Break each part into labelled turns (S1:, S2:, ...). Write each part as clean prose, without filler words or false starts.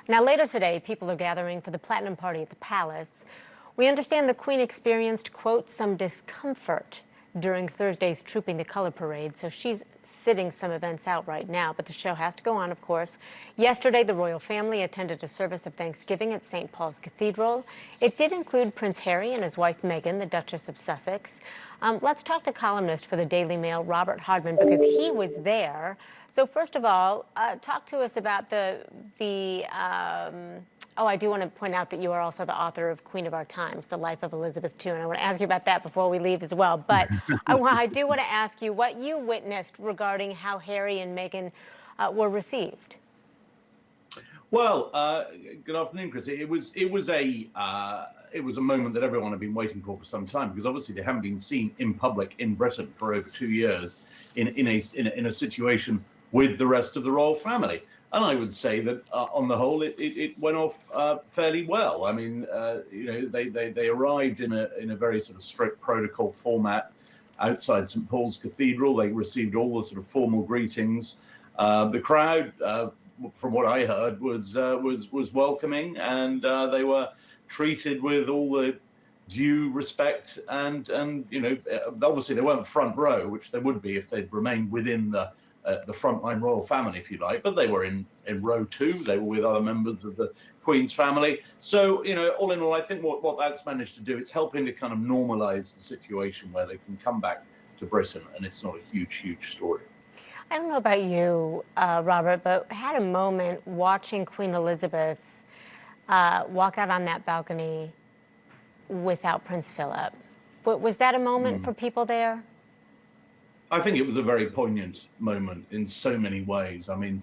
S1: Now, later today, people are gathering for the Platinum Party at the Palace. We understand the Queen experienced, quote, some discomfort during Thursday's Trooping the Color Parade, so she's sitting some events out right now, but the show has to go on, of course. Yesterday, the royal family attended a service of Thanksgiving at St. Paul's Cathedral. It did include Prince Harry and his wife Meghan, the Duchess of Sussex. Let's talk to columnist for the Daily Mail, Robert Hardman, because he was there. So first of all, talk to us about oh, I do want to point out that you are also the author of Queen of Our Times, The Life of Elizabeth II, and I want to ask you about that before we leave as well. But I do want to ask you what you witnessed regarding how Harry and Meghan were received.
S2: Well, good afternoon, Chris. It was a moment that everyone had been waiting for some time, because obviously they haven't been seen in public in Britain for over 2 years in a situation with the rest of the royal family. And I would say that on the whole, it went off fairly well. I mean, they arrived in a very sort of strict protocol format outside St. Paul's Cathedral. They received all the sort of formal greetings. The crowd, from what I heard, was welcoming, and they were treated with all the due respect. And obviously they weren't front row, which they would be if they'd remained within the frontline royal family, if you like, but they were in row two. They were with other members of the Queen's family. So, all in all, I think what that's managed to do, it's helping to kind of normalize the situation where they can come back to Britain, and it's not a huge story.
S1: I don't know about you, Robert, but I had a moment watching Queen Elizabeth walk out on that balcony without Prince Philip. Was that a moment for people there?
S2: I think it was a very poignant moment in so many ways. I mean,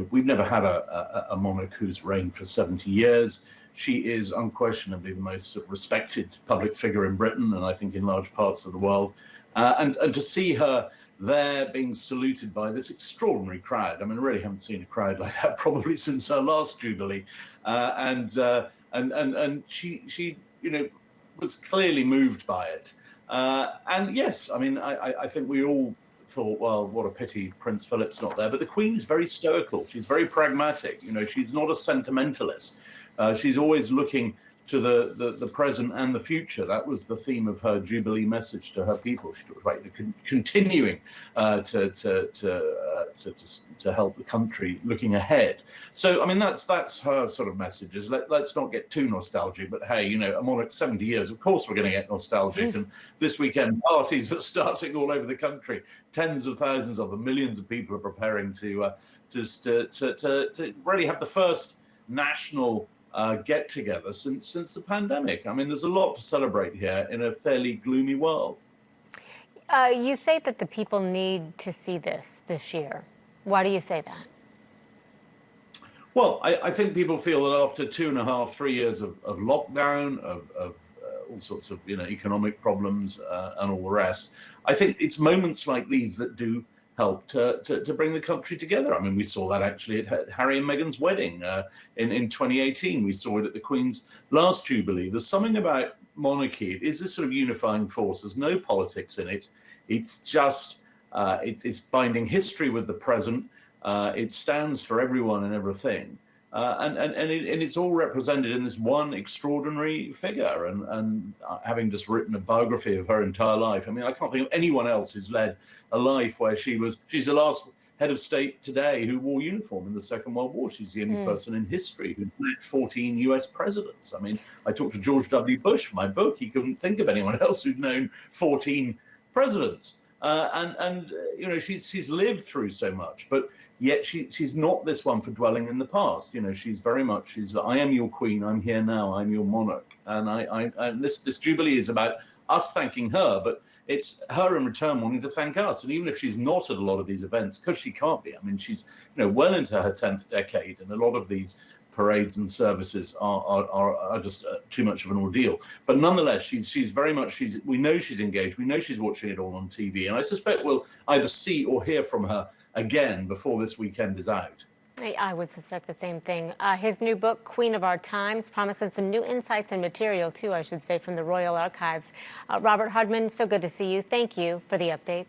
S2: we've never had a monarch who's reigned for 70 years. She is unquestionably the most respected public figure in Britain, and I think in large parts of the world. And to see her there being saluted by this extraordinary crowd. I mean, I really haven't seen a crowd like that probably since her last Jubilee. And she was clearly moved by it. And yes, I mean, I think we all thought, well, what a pity Prince Philip's not there. But the Queen's very stoical. She's very pragmatic. She's not a sentimentalist. She's always looking to the present and the future. That was the theme of her Jubilee message to her people. She talked about continuing to help the country looking ahead. So, I mean, that's her sort of message, is let's not get too nostalgic, but hey, a monarch 70 years, of course we're going to get nostalgic. And this weekend, parties are starting all over the country. Tens of thousands of them, millions of people are preparing to really have the first national get together since the pandemic. I mean, there's a lot to celebrate here in a fairly gloomy world.
S1: You say that the people need to see this year. Why do you say that?
S2: Well, I think people feel that after 2.5, 3 years of lockdown, of all sorts of economic problems and all the rest, I think it's moments like these that do help to bring the country together. I mean, we saw that actually at Harry and Meghan's wedding in 2018. We saw it at the Queen's last Jubilee. There's something about monarchy. It is this sort of unifying force. There's no politics in it. It's just, it's binding history with the present. It stands for everyone and everything. And it's all represented in this one extraordinary figure. And having just written a biography of her entire life, I mean, I can't think of anyone else who's led a life where she's the last head of state today who wore uniform in the Second World War. She's the only person in history who's met 14 US presidents. I mean, I talked to George W. Bush for my book. He couldn't think of anyone else who'd known 14 presidents. She's lived through so much, but yet she's not this one for dwelling in the past. She's very much, I am your queen, I'm here now, I'm your monarch. And this Jubilee is about us thanking her, but it's her in return wanting to thank us. And even if she's not at a lot of these events, because she can't be, I mean, she's well into her 10th decade, and a lot of these parades and services are just too much of an ordeal. But nonetheless, she's very much, we know she's engaged, we know she's watching it all on TV, and I suspect we'll either see or hear from her again before this weekend is out.
S1: I would suspect the same thing. His new book, Queen of Our Times, promises some new insights and material, too, I should say, from the Royal Archives. Robert Hardman, so good to see you. Thank you for the updates.